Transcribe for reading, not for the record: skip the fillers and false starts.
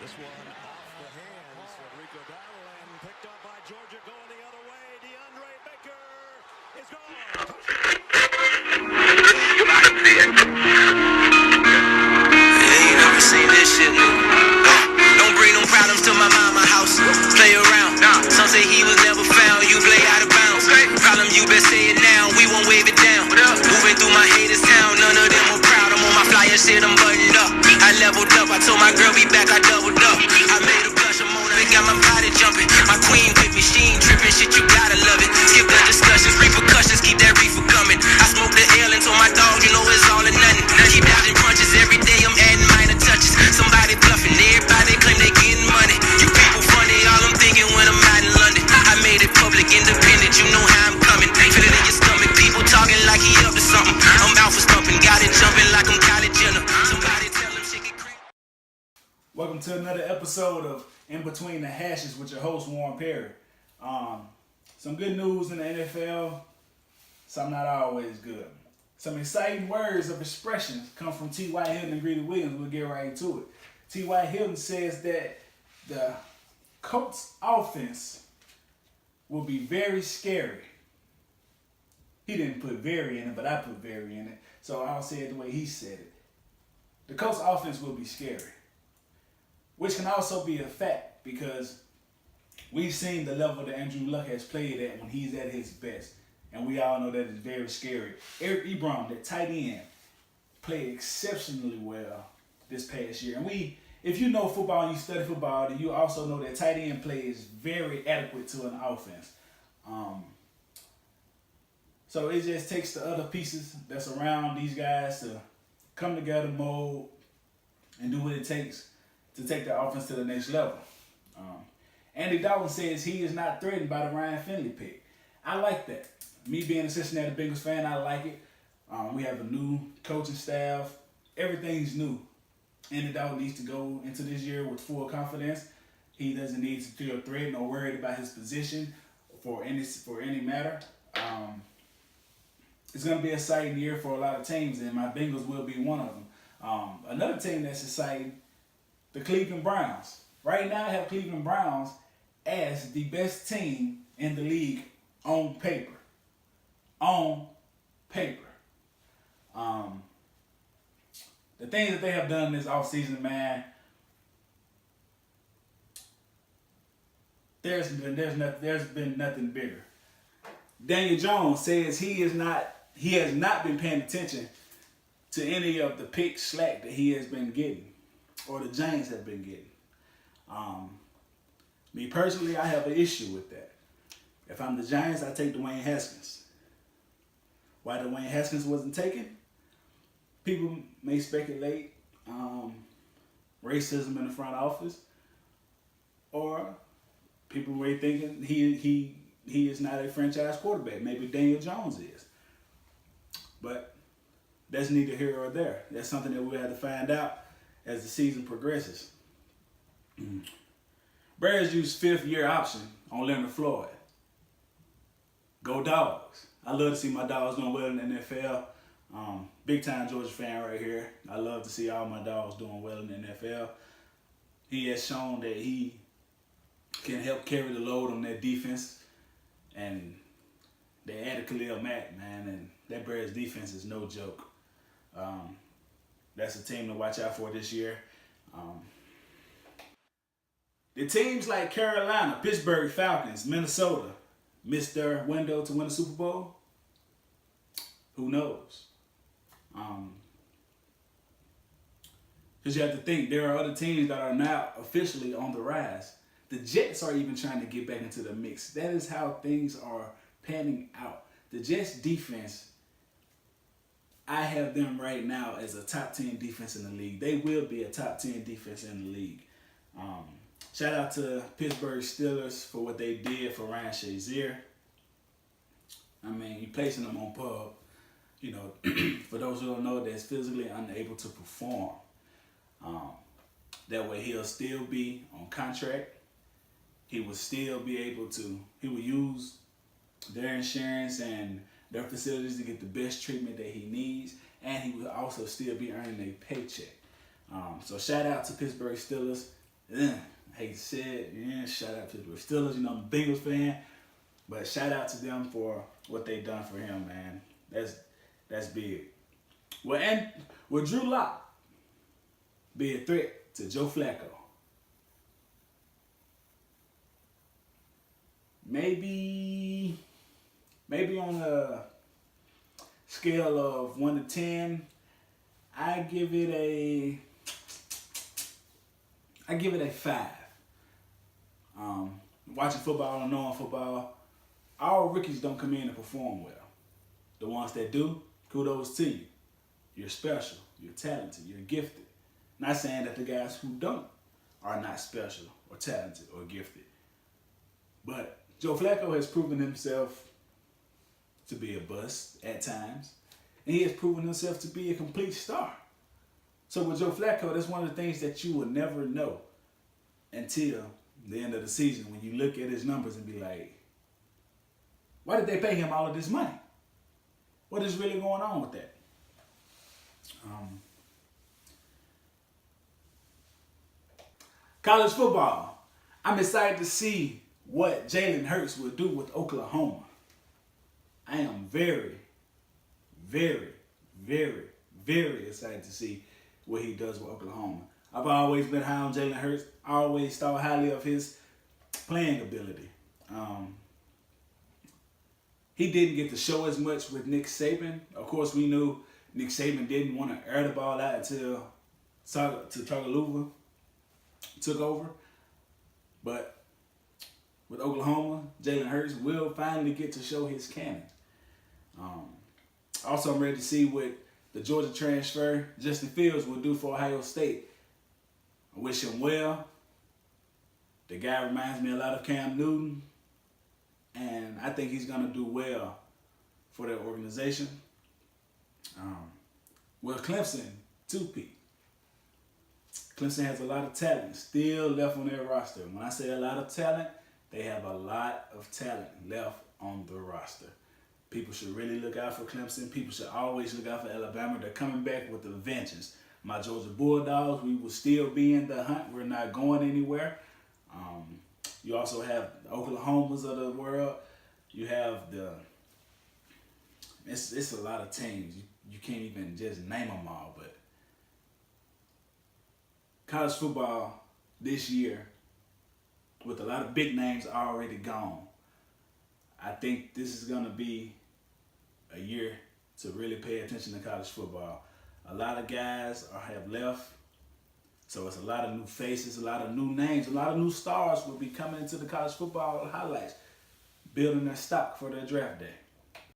This one off the hands of Rico Dowdle and picked up by Georgia going the other way. DeAndre Baker is gone. You might see it. Yeah, you never seen this shit, nigga. Don't bring no problems to my mama house. Play around. Some say he was never found. You play out of bounds. Problem, you best say it now. We won't wave it down. Moving through my haters' town. None of them were proud. I'm on my flyer shit. I'm buttoned up. I leveled up. I told my girl be back. I doubled up. I made a blush. I'm on it. Got my body jumping. My queen with me. She ain't tripping. Shit, you gotta love it. Skip the discussions. Repercussions. Keep that reefer coming. I smoke the L and told my dog, you know it's all or nothing. Keep dodging punches. Every day I'm adding minor touches. Somebody bluffing. Everybody claim they getting money. You people funny. All I'm thinking when I'm out in London. I made it public. Independent. You know how I'm coming. Feel it in your stomach. People talking like he up to something. I'm out for stumping. Got it jumping like I'm college Jenner. Somebody tell him shit get crazy. Welcome to another episode of In Between the Hashes with your host, Warren Perry. Some good news in the NFL, some not always good. Some exciting words of expression come from T.Y. Hilton and Greedy Williams. We'll get right into it. T.Y. Hilton says that the Colts offense will be very scary. He didn't put very in it, but I put very in it. So I'll say it the way he said it. The Colts offense will be scary. Which can also be a fact because we've seen the level that Andrew Luck has played at when he's at his best. And we all know that it's very scary. Eric Ebron, that tight end, played exceptionally well this past year. And if you know football and you study football, then you also know that tight end play is very adequate to an offense. So it just takes the other pieces that's around these guys to come together, mold, and do what it takes to take the offense to the next level. Andy Dalton says he is not threatened by the Ryan Finley pick. I like that. Me being a Cincinnati Bengals fan, I like it. We have a new coaching staff. Everything's new. Andy Dalton needs to go into this year with full confidence. He doesn't need to feel threatened or worried about his position for any matter. It's going to be an exciting year for a lot of teams, and my Bengals will be one of them. Another team that's exciting, the Cleveland Browns. Right now, I have Cleveland Browns as the best team in the league on paper. On paper. The things that they have done this offseason, man, there's been nothing bigger. Daniel Jones says he has not been paying attention to any of the pick slack that he has been getting or the Giants have been getting. Me personally, I have an issue with that. If I'm the Giants, I take Dwayne Haskins. Why Dwayne Haskins wasn't taken? People may speculate racism in the front office, or people may thinking he is not a franchise quarterback. Maybe Daniel Jones is. But that's neither here or there. That's something that we'll have to find out as the season progresses. Bears use 5th-year option on Leonard Floyd. Go Dogs. I love to see my dogs doing well in the NFL. Big time Georgia fan right here. I love to see all my dogs doing well in the NFL. He has shown that he can help carry the load on that defense. And they added Khalil Mack, man, and that Bears defense is no joke. That's a team to watch out for this year. The teams like Carolina, Pittsburgh Falcons, Minnesota missed their window to win the Super Bowl. Who knows? Because you have to think there are other teams that are now officially on the rise. The Jets are even trying to get back into the mix. That is how things are panning out. The Jets defense, I have them right now as a top 10 defense in the league. They will be a top 10 defense in the league. Shout out to Pittsburgh Steelers for what they did for Ryan Shazier. I mean, you placing them on pub. You know, for those who don't know, that's physically unable to perform. That way he'll still be on contract. He will still be able to, he will use their insurance and their facilities to get the best treatment that he needs. And he will also still be earning a paycheck. So shout out to Pittsburgh Steelers. I hate to say it. Yeah, shout out to the Steelers. You know, I'm a Bengals fan. But shout out to them for what they done for him, man. That's big. Well, and will Drew Lock be a threat to Joe Flacco? Maybe on a scale of 1 to 10, I give it a 5. Watching football and knowing football, all rookies don't come in and perform well. The ones that do, kudos to you. You're special, you're talented, you're gifted. Not saying that the guys who don't are not special or talented or gifted. But Joe Flacco has proven himself to be a bust at times. And he has proven himself to be a complete star. So with Joe Flacco, that's one of the things that you will never know until the end of the season when you look at his numbers and be like, why did they pay him all of this money? What is really going on with that? College football. I'm excited to see what Jalen Hurts will do with Oklahoma. I am very, very, very, very excited to see what he does with Oklahoma. I've always been high on Jalen Hurts. I always thought highly of his playing ability. He didn't get to show as much with Nick Saban. Of course, we knew Nick Saban didn't want to air the ball out until Tagovailoa took over. But with Oklahoma, Jalen Hurts will finally get to show his cannon. Also, I'm ready to see what the Georgia transfer, Justin Fields, will do for Ohio State. I wish him well. The guy reminds me a lot of Cam Newton. And I think he's going to do well for that organization. Well, Clemson, too, Pete. Clemson has a lot of talent still left on their roster. When I say a lot of talent, they have a lot of talent left on the roster. People should really look out for Clemson. People should always look out for Alabama. They're coming back with a vengeance. My Georgia Bulldogs, we will still be in the hunt. We're not going anywhere. You also have the Oklahomas of the world. You have it's a lot of teams. You can't even just name them all. But college football this year, with a lot of big names already gone, I think this is going to be a year to really pay attention to college football. A lot of guys have left. So it's a lot of new faces, a lot of new names, a lot of new stars will be coming into the college football highlights, building their stock for their draft day.